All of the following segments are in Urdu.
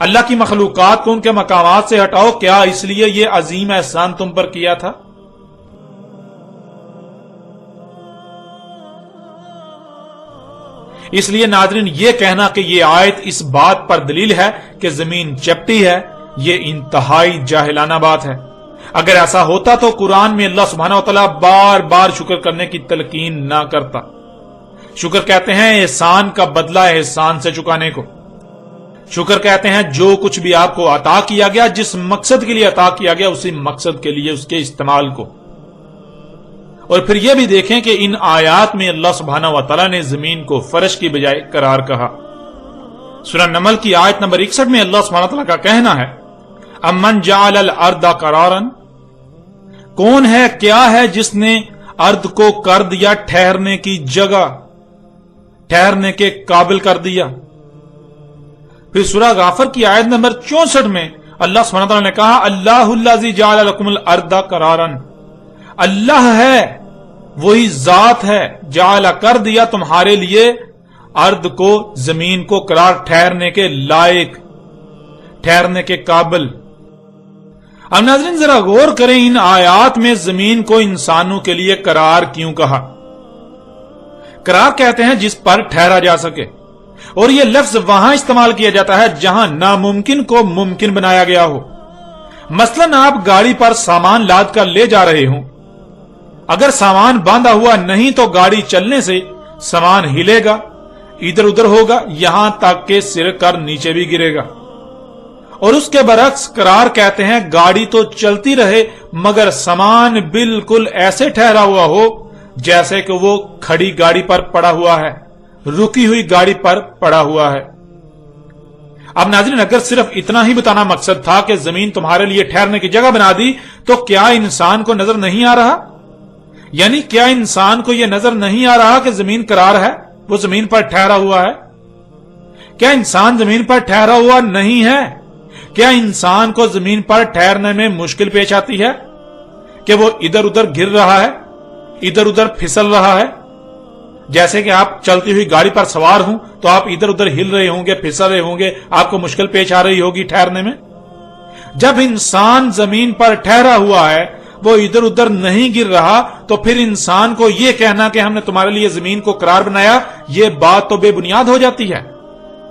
اللہ کی مخلوقات کو ان کے مقامات سے ہٹاؤ، کیا اس لیے یہ عظیم احسان تم پر کیا تھا؟ اس لیے ناظرین، یہ کہنا کہ یہ آیت اس بات پر دلیل ہے کہ زمین چپٹی ہے، یہ انتہائی جاہلانہ بات ہے۔ اگر ایسا ہوتا تو قرآن میں اللہ سبحانہ و تعالیٰ بار بار شکر کرنے کی تلقین نہ کرتا۔ شکر کہتے ہیں احسان کا بدلہ احسان سے چکانے کو۔ شکر کہتے ہیں جو کچھ بھی آپ کو عطا کیا گیا، جس مقصد کے لیے عطا کیا گیا، اسی مقصد کے لیے اس کے استعمال کو۔ اور پھر یہ بھی دیکھیں کہ ان آیات میں اللہ سبحانہ و تعالیٰ نے زمین کو فرش کی بجائے قرار کہا۔ سورہ نمل کی آیت نمبر 61 میں اللہ سبحانہ و تعالیٰ کا کہنا ہے، امن جعل الارض قرارا، کون ہے، کیا ہے جس نے ارض کو کر دیا ٹھہرنے کی جگہ، ٹھہرنے کے قابل کر دیا۔ پھر سورہ غافر کی آیت نمبر 64 میں اللہ سبحانہ وتعالی نے کہا، اللہ الذی جعل لکم الارض قرارا، اللہ ہے، وہی ذات ہے، جعل کر دیا تمہارے لیے ارض کو، زمین کو قرار، ٹھہرنے کے لائق، ٹھہرنے کے قابل۔ اب ناظرین ذرا غور کریں، ان آیات میں زمین کو انسانوں کے لیے قرار کیوں کہا؟ قرار کہتے ہیں جس پر ٹھہرا جا سکے، اور یہ لفظ وہاں استعمال کیا جاتا ہے جہاں ناممکن کو ممکن بنایا گیا ہو۔ مثلاً آپ گاڑی پر سامان لاد کر لے جا رہے ہوں، اگر سامان باندھا ہوا نہیں تو گاڑی چلنے سے سامان ہلے گا، ادھر ادھر ہوگا، یہاں تک کہ سر کر نیچے بھی گرے گا۔ اور اس کے برعکس قرار کہتے ہیں گاڑی تو چلتی رہے مگر سامان بالکل ایسے ٹھہرا ہوا ہو جیسے کہ وہ کھڑی گاڑی پر پڑا ہوا ہے، رکی ہوئی گاڑی پر پڑا ہوا ہے۔ اب ناظرین اگر صرف اتنا ہی بتانا مقصد تھا کہ زمین تمہارے لیے ٹھہرنے کی جگہ بنا دی، تو کیا انسان کو نظر نہیں آ رہا؟ یعنی کیا انسان کو یہ نظر نہیں آ رہا کہ زمین قرار ہے، وہ زمین پر ٹھہرا ہوا ہے؟ کیا انسان زمین پر ٹھہرا ہوا نہیں ہے؟ کیا انسان کو زمین پر ٹھہرنے میں مشکل پیش آتی ہے کہ وہ ادھر ادھر گر رہا ہے، ادھر ادھر پھسل رہا ہے؟ جیسے کہ آپ چلتی ہوئی گاڑی پر سوار ہوں تو آپ ادھر ادھر ہل رہے ہوں گے، پھسل رہے ہوں گے، آپ کو مشکل پیش آ رہی ہوگی ٹھہرنے میں۔ جب انسان زمین پر ٹھہرا ہوا ہے، وہ ادھر ادھر نہیں گر رہا، تو پھر انسان کو یہ کہنا کہ ہم نے تمہارے لیے زمین کو قرار بنایا، یہ بات تو بے بنیاد ہو جاتی ہے،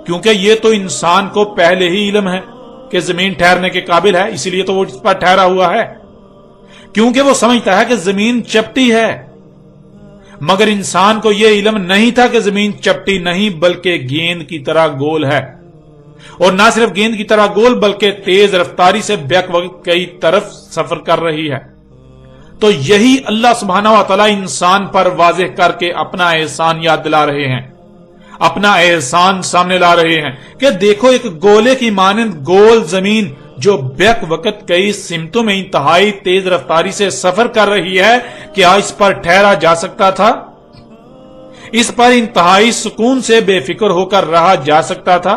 کیونکہ یہ تو انسان کو پہلے ہی علم ہے کہ زمین ٹھہرنے کے قابل ہے، اسی لیے تو وہ اس پر ٹھہرا ہوا ہے، کیونکہ وہ سمجھتا ہے کہ زمین چپٹی ہے۔ مگر انسان کو یہ علم نہیں تھا کہ زمین چپٹی نہیں بلکہ گیند کی طرح گول ہے، اور نہ صرف گیند کی طرح گول بلکہ تیز رفتاری سے بیک وقت کئی طرف سفر کر رہی ہے۔ تو یہی اللہ سبحانہ و تعالی انسان پر واضح کر کے اپنا احسان یاد دلا رہے ہیں، اپنا احسان سامنے لا رہے ہیں کہ دیکھو ایک گولے کی مانند گول زمین جو بیک وقت کئی سمتوں میں انتہائی تیز رفتاری سے سفر کر رہی ہے، کیا اس پر ٹھہرا جا سکتا تھا؟ اس پر انتہائی سکون سے بے فکر ہو کر رہا جا سکتا تھا؟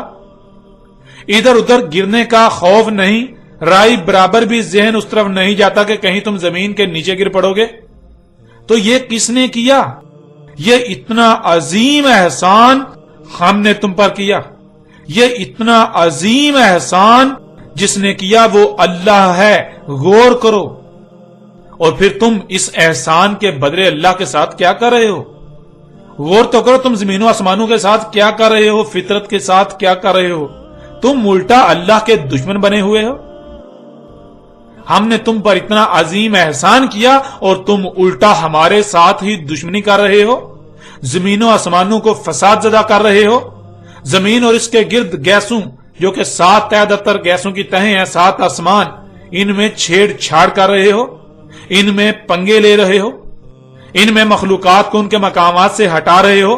ادھر ادھر گرنے کا خوف نہیں، رائی برابر بھی ذہن اس طرف نہیں جاتا کہ کہیں تم زمین کے نیچے گر پڑو گے؟ تو یہ کس نے کیا؟ یہ اتنا عظیم احسان ہم نے تم پر کیا، یہ اتنا عظیم احسان جس نے کیا وہ اللہ ہے۔ غور کرو، اور پھر تم اس احسان کے بدلے اللہ کے ساتھ کیا کر رہے ہو؟ غور تو کرو، تم زمین و آسمانوں کے ساتھ کیا کر رہے ہو، فطرت کے ساتھ کیا کر رہے ہو؟ تم الٹا اللہ کے دشمن بنے ہوئے ہو۔ ہم نے تم پر اتنا عظیم احسان کیا اور تم الٹا ہمارے ساتھ ہی دشمنی کر رہے ہو، زمین و آسمانوں کو فساد زدہ کر رہے ہو، زمین اور اس کے گرد گیسوں جو کہ 7 طے دفتر گیسوں کی تہیں ہیں، 7 آسمان، ان میں چھیڑ چھاڑ کر رہے ہو، ان میں پنگے لے رہے ہو، ان میں مخلوقات کو ان کے مقامات سے ہٹا رہے ہو،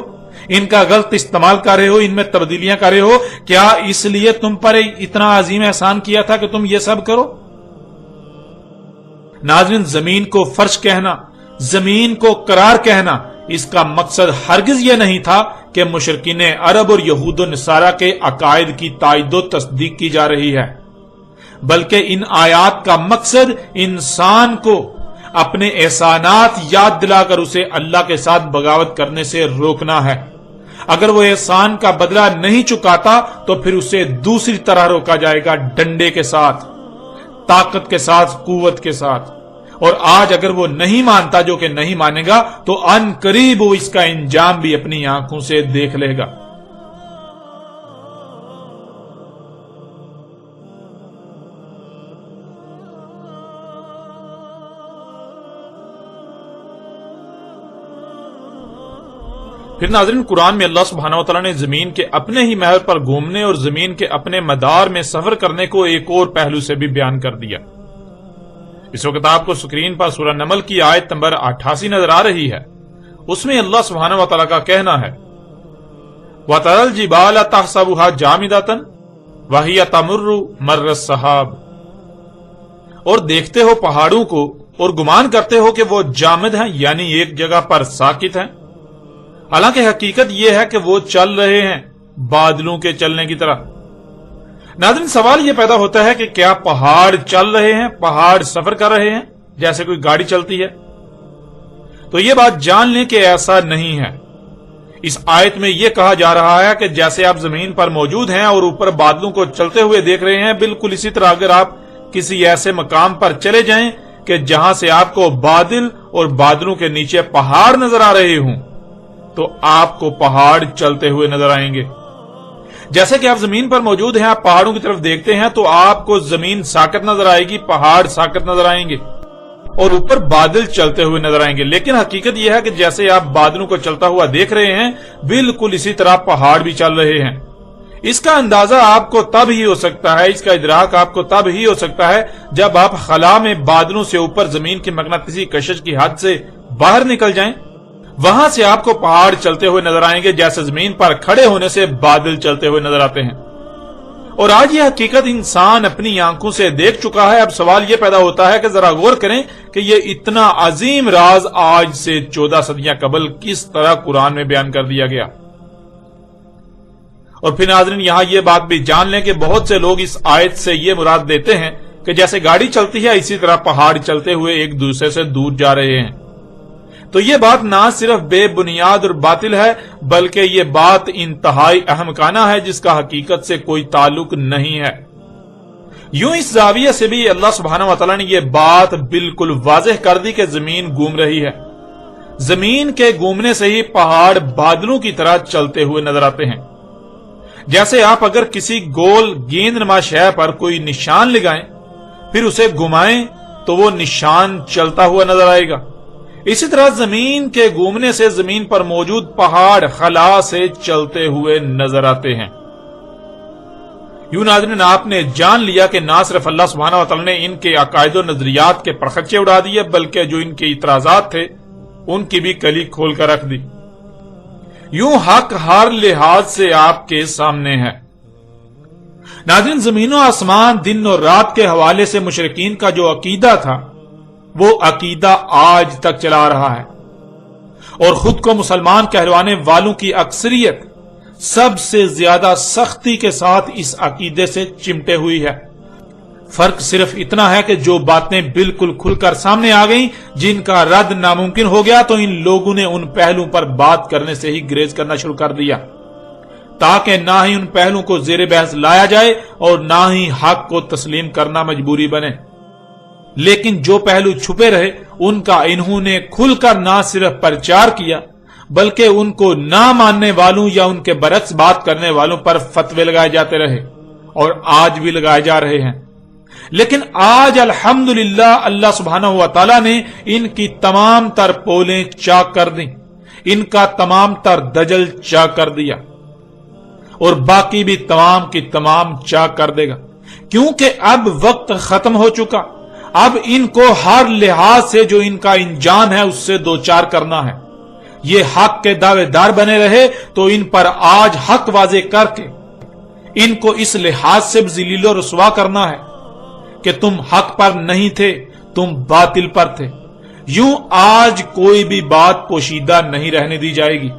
ان کا غلط استعمال کر رہے ہو، ان میں تبدیلیاں کر رہے ہو۔ کیا اس لیے تم پر اتنا عظیم احسان کیا تھا کہ تم یہ سب کرو؟ ناظرین زمین کو فرش کہنا، زمین کو قرار کہنا، اس کا مقصد ہرگز یہ نہیں تھا کہ مشرکین عرب اور یہود و نصارہ کے عقائد کی تائید و تصدیق کی جا رہی ہے، بلکہ ان آیات کا مقصد انسان کو اپنے احسانات یاد دلا کر اسے اللہ کے ساتھ بغاوت کرنے سے روکنا ہے، اگر وہ احسان کا بدلہ نہیں چکاتا تو پھر اسے دوسری طرح روکا جائے گا، ڈنڈے کے ساتھ، طاقت کے ساتھ، قوت کے ساتھ۔ اور آج اگر وہ نہیں مانتا، جو کہ نہیں مانے گا، تو ان قریب وہ اس کا انجام بھی اپنی آنکھوں سے دیکھ لے گا۔ پھر ناظرین، قرآن میں اللہ سبحانہ و تعالیٰ نے زمین کے اپنے ہی محور پر گھومنے اور زمین کے اپنے مدار میں سفر کرنے کو ایک اور پہلو سے بھی بیان کر دیا۔ اس وقت آپ کو سکرین پر سورہ نمل کی آیت نمبر 88 نظر آ رہی ہے۔ اس میں اللہ سبحانہ و تعالیٰ کا کہنا ہے، وَتَرَى الْجِبَالَ تَحْسَبُهَا جَامِدَةً وَهِيَ تَمُرُّ مَرَّ السَّحَابِ، اور دیکھتے ہو پہاڑوں کو اور گمان کرتے ہو کہ وہ جامد ہیں، یعنی ایک جگہ پر ساکت ہیں، حالانکہ حقیقت یہ ہے کہ وہ چل رہے ہیں بادلوں کے چلنے کی طرح۔ ناظرین، سوال یہ پیدا ہوتا ہے کہ کیا پہاڑ چل رہے ہیں، پہاڑ سفر کر رہے ہیں جیسے کوئی گاڑی چلتی ہے؟ تو یہ بات جان لیں کہ ایسا نہیں ہے۔ اس آیت میں یہ کہا جا رہا ہے کہ جیسے آپ زمین پر موجود ہیں اور اوپر بادلوں کو چلتے ہوئے دیکھ رہے ہیں، بالکل اسی طرح اگر آپ کسی ایسے مقام پر چلے جائیں کہ جہاں سے آپ کو بادل اور بادلوں کے نیچے پہاڑ نظر آ رہے ہوں، تو آپ کو پہاڑ چلتے ہوئے نظر آئیں گے۔ جیسے کہ آپ زمین پر موجود ہیں، آپ پہاڑوں کی طرف دیکھتے ہیں تو آپ کو زمین ساکت نظر آئے گی، پہاڑ ساکت نظر آئیں گے، اور اوپر بادل چلتے ہوئے نظر آئیں گے۔ لیکن حقیقت یہ ہے کہ جیسے آپ بادلوں کو چلتا ہوا دیکھ رہے ہیں، بالکل اسی طرح پہاڑ بھی چل رہے ہیں۔ اس کا اندازہ آپ کو تب ہی ہو سکتا ہے، اس کا ادراک آپ کو تب ہی ہو سکتا ہے جب آپ خلا میں بادلوں سے اوپر زمین کی مغناطیسی کشش کی حد سے باہر نکل جائیں، وہاں سے آپ کو پہاڑ چلتے ہوئے نظر آئیں گے جیسے زمین پر کھڑے ہونے سے بادل چلتے ہوئے نظر آتے ہیں۔ اور آج یہ حقیقت انسان اپنی آنکھوں سے دیکھ چکا ہے۔ اب سوال یہ پیدا ہوتا ہے کہ ذرا غور کریں کہ یہ اتنا عظیم راز آج سے 14 صدیاں قبل کس طرح قرآن میں بیان کر دیا گیا۔ اور پھر ناظرین، یہاں یہ بات بھی جان لیں کہ بہت سے لوگ اس آیت سے یہ مراد دیتے ہیں کہ جیسے گاڑی چلتی ہے اسی طرح پہاڑ چلتے ہوئے ایک دوسرے سے دور جا رہے ہیں۔ تو یہ بات نہ صرف بے بنیاد اور باطل ہے، بلکہ یہ بات انتہائی احمقانہ ہے جس کا حقیقت سے کوئی تعلق نہیں ہے۔ یوں اس زاویے سے بھی اللہ سبحانہ و تعالیٰ نے یہ بات بالکل واضح کر دی کہ زمین گھوم رہی ہے۔ زمین کے گھومنے سے ہی پہاڑ بادلوں کی طرح چلتے ہوئے نظر آتے ہیں۔ جیسے آپ اگر کسی گول گیند نما شے پر کوئی نشان لگائیں، پھر اسے گھمائیں تو وہ نشان چلتا ہوا نظر آئے گا۔ اسی طرح زمین کے گھومنے سے زمین پر موجود پہاڑ خلا سے چلتے ہوئے نظر آتے ہیں۔ یوں ناظرین، آپ نے جان لیا کہ نہ صرف اللہ سبحانہ و تعالیٰ نے ان کے عقائد و نظریات کے پرخچے اڑا دیے، بلکہ جو ان کے اعتراضات تھے ان کی بھی کلی کھول کر رکھ دی۔ یوں حق ہر لحاظ سے آپ کے سامنے ہے۔ ناظرین، زمین و آسمان، دن اور رات کے حوالے سے مشرکین کا جو عقیدہ تھا، وہ عقیدہ آج تک چلا رہا ہے، اور خود کو مسلمان کہلوانے والوں کی اکثریت سب سے زیادہ سختی کے ساتھ اس عقیدے سے چمٹے ہوئی ہے۔ فرق صرف اتنا ہے کہ جو باتیں بالکل کھل کر سامنے آ گئیں، جن کا رد ناممکن ہو گیا، تو ان لوگوں نے ان پہلوں پر بات کرنے سے ہی گریز کرنا شروع کر دیا، تاکہ نہ ہی ان پہلوں کو زیر بحث لایا جائے اور نہ ہی حق کو تسلیم کرنا مجبوری بنے۔ لیکن جو پہلو چھپے رہے، ان کا انہوں نے کھل کر نہ صرف پرچار کیا، بلکہ ان کو نہ ماننے والوں یا ان کے برعکس بات کرنے والوں پر فتوے لگائے جاتے رہے، اور آج بھی لگائے جا رہے ہیں۔ لیکن آج الحمدللہ اللہ سبحانہ و تعالیٰ نے ان کی تمام تر پولیں چاک کر دیں، ان کا تمام تر دجل چاک کر دیا، اور باقی بھی تمام کی تمام چاک کر دے گا، کیونکہ اب وقت ختم ہو چکا۔ اب ان کو ہر لحاظ سے جو ان کا انجام ہے اس سے دوچار کرنا ہے۔ یہ حق کے دعوے دار بنے رہے تو ان پر آج حق واضح کر کے ان کو اس لحاظ سے ذلیل و رسوا کرنا ہے کہ تم حق پر نہیں تھے، تم باطل پر تھے۔ یوں آج کوئی بھی بات پوشیدہ نہیں رہنے دی جائے گی،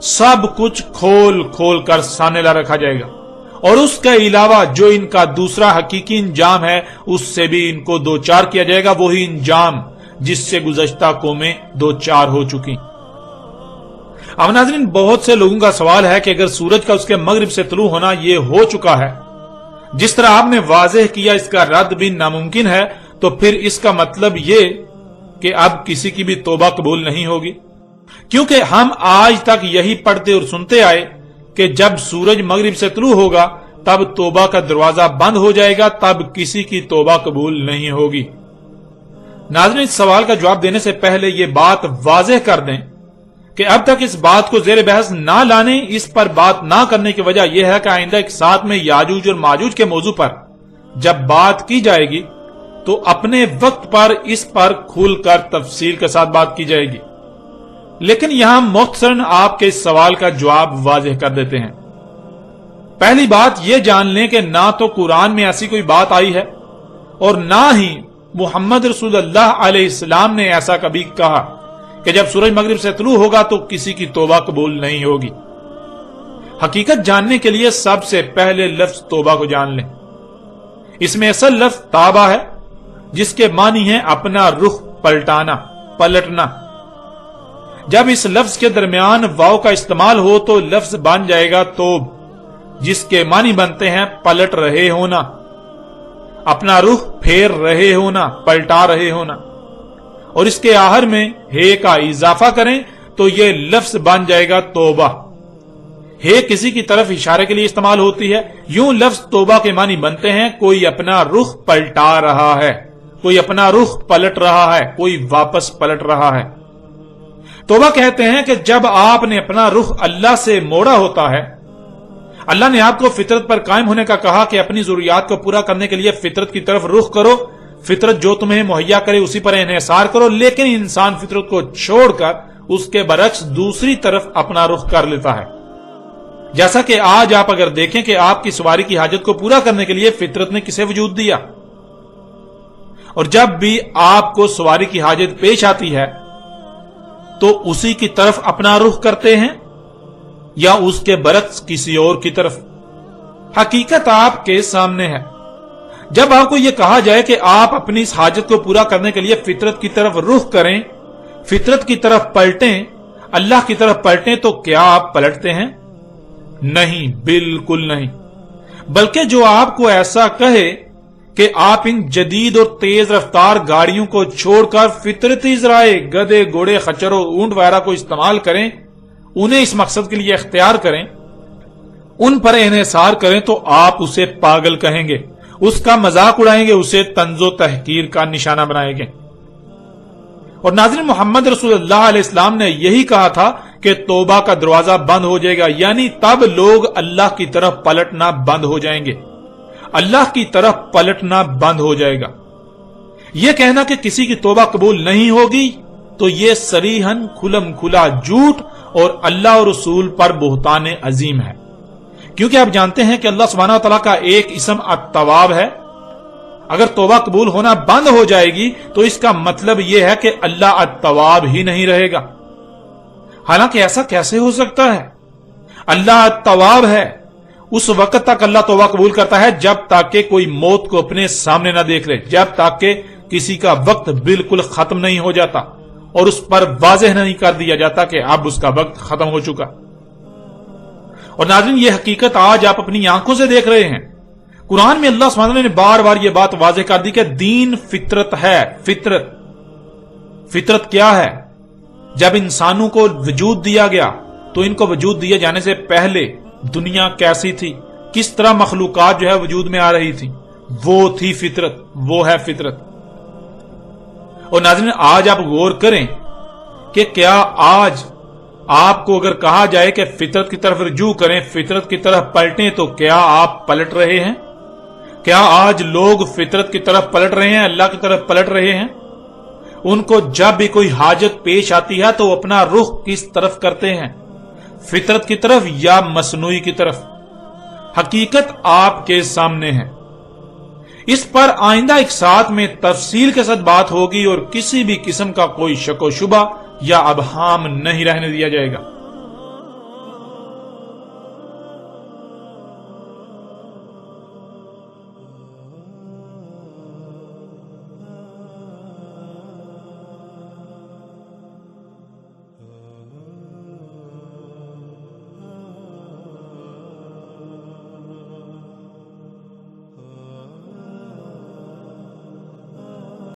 سب کچھ کھول کھول کر سامنے لا رکھا جائے گا، اور اس کے علاوہ جو ان کا دوسرا حقیقی انجام ہے اس سے بھی ان کو دوچار کیا جائے گا، وہی انجام جس سے گزشتہ قومیں دوچار ہو چکی۔ اب ناظرین، بہت سے لوگوں کا سوال ہے کہ اگر سورج کا اس کے مغرب سے طلوع ہونا یہ ہو چکا ہے، جس طرح آپ نے واضح کیا اس کا رد بھی ناممکن ہے، تو پھر اس کا مطلب یہ کہ اب کسی کی بھی توبہ قبول نہیں ہوگی، کیونکہ ہم آج تک یہی پڑھتے اور سنتے آئے کہ جب سورج مغرب سے طلوع ہوگا تب توبہ کا دروازہ بند ہو جائے گا، تب کسی کی توبہ قبول نہیں ہوگی۔ ناظرین، اس سوال کا جواب دینے سے پہلے یہ بات واضح کر دیں کہ اب تک اس بات کو زیر بحث نہ لانے، اس پر بات نہ کرنے کی وجہ یہ ہے کہ آئندہ ایک ساتھ میں یاجوج اور ماجوج کے موضوع پر جب بات کی جائے گی تو اپنے وقت پر اس پر کھل کر تفصیل کے ساتھ بات کی جائے گی، لیکن یہاں مختصراً آپ کے اس سوال کا جواب واضح کر دیتے ہیں۔ پہلی بات یہ جان لیں کہ نہ تو قرآن میں ایسی کوئی بات آئی ہے اور نہ ہی محمد رسول اللہ علیہ السلام نے ایسا کبھی کہا کہ جب سورج مغرب سے طلوع ہوگا تو کسی کی توبہ قبول نہیں ہوگی۔ حقیقت جاننے کے لیے سب سے پہلے لفظ توبہ کو جان لیں۔ اس میں اصل لفظ تابہ ہے، جس کے معنی ہے اپنا رخ پلٹانا، پلٹنا۔ جب اس لفظ کے درمیان واو کا استعمال ہو تو لفظ بن جائے گا توب، جس کے معنی بنتے ہیں پلٹ رہے ہونا، اپنا رخ پھیر رہے ہونا، پلٹا رہے ہونا، اور اس کے آخر میں ہے کا اضافہ کریں تو یہ لفظ بن جائے گا توبہ۔ ہے کسی کی طرف اشارے کے لیے استعمال ہوتی ہے، یوں لفظ توبہ کے معنی بنتے ہیں کوئی اپنا رخ پلٹا رہا ہے، کوئی اپنا رخ پلٹ رہا ہے، کوئی واپس پلٹ رہا ہے۔ توبہ کہتے ہیں کہ جب آپ نے اپنا رخ اللہ سے موڑا ہوتا ہے، اللہ نے آپ کو فطرت پر قائم ہونے کا کہا کہ اپنی ضروریات کو پورا کرنے کے لیے فطرت کی طرف رخ کرو، فطرت جو تمہیں مہیا کرے اسی پر انحصار کرو، لیکن انسان فطرت کو چھوڑ کر اس کے برعکس دوسری طرف اپنا رخ کر لیتا ہے۔ جیسا کہ آج آپ اگر دیکھیں کہ آپ کی سواری کی حاجت کو پورا کرنے کے لیے فطرت نے کسے وجود دیا، اور جب بھی آپ کو سواری کی حاجت پیش آتی ہے تو اسی کی طرف اپنا رخ کرتے ہیں یا اس کے برعکس کسی اور کی طرف؟ حقیقت آپ کے سامنے ہے۔ جب آپ کو یہ کہا جائے کہ آپ اپنی اس حاجت کو پورا کرنے کے لیے فطرت کی طرف رخ کریں، فطرت کی طرف پلٹیں، اللہ کی طرف پلٹیں، تو کیا آپ پلٹتے ہیں؟ نہیں، بالکل نہیں۔ بلکہ جو آپ کو ایسا کہے کہ آپ ان جدید اور تیز رفتار گاڑیوں کو چھوڑ کر فطرتی ذرائع گدے، گھوڑے، خچر اور اونٹ وغیرہ کو استعمال کریں، انہیں اس مقصد کے لیے اختیار کریں، ان پر انحصار کریں، تو آپ اسے پاگل کہیں گے، اس کا مذاق اڑائیں گے، اسے طنز و تحقیر کا نشانہ بنائیں گے۔ اور ناظرین، محمد رسول اللہ علیہ السلام نے یہی کہا تھا کہ توبہ کا دروازہ بند ہو جائے گا، یعنی تب لوگ اللہ کی طرف پلٹنا بند ہو جائیں گے، اللہ کی طرف پلٹنا بند ہو جائے گا۔ یہ کہنا کہ کسی کی توبہ قبول نہیں ہوگی تو یہ صریحاً کھلم کھلا جھوٹ اور اللہ اور رسول پر بہتان عظیم ہے، کیونکہ آپ جانتے ہیں کہ اللہ سبحانہ و تعالیٰ کا ایک اسم التواب ہے۔ اگر توبہ قبول ہونا بند ہو جائے گی تو اس کا مطلب یہ ہے کہ اللہ التواب ہی نہیں رہے گا، حالانکہ ایسا کیسے ہو سکتا ہے؟ اللہ التواب ہے، اس وقت تک اللہ توبہ قبول کرتا ہے جب تک کہ کوئی موت کو اپنے سامنے نہ دیکھ لے، جب تک کہ کسی کا وقت بالکل ختم نہیں ہو جاتا اور اس پر واضح نہیں کر دیا جاتا کہ اب اس کا وقت ختم ہو چکا۔ اور ناظرین، یہ حقیقت آج آپ اپنی آنکھوں سے دیکھ رہے ہیں۔ قرآن میں اللہ سبحانہ نے بار بار یہ بات واضح کر دی کہ دین فطرت ہے۔ فطرت، فطرت کیا ہے؟ جب انسانوں کو وجود دیا گیا تو ان کو وجود دیے جانے سے پہلے دنیا کیسی تھی، کس طرح مخلوقات جو ہے وجود میں آ رہی تھی، وہ تھی فطرت، وہ ہے فطرت۔ اور ناظرین، آج آپ غور کریں کہ کیا آج آپ کو اگر کہا جائے کہ فطرت کی طرف رجوع کریں، فطرت کی طرف پلٹیں، تو کیا آپ پلٹ رہے ہیں؟ کیا آج لوگ فطرت کی طرف پلٹ رہے ہیں، اللہ کی طرف پلٹ رہے ہیں؟ ان کو جب بھی کوئی حاجت پیش آتی ہے تو اپنا رخ کس طرف کرتے ہیں، فطرت کی طرف یا مصنوعی کی طرف؟ حقیقت آپ کے سامنے ہے۔ اس پر آئندہ ایک ساتھ میں تفصیل کے ساتھ بات ہوگی اور کسی بھی قسم کا کوئی شک و شبہ یا ابہام نہیں رہنے دیا جائے گا۔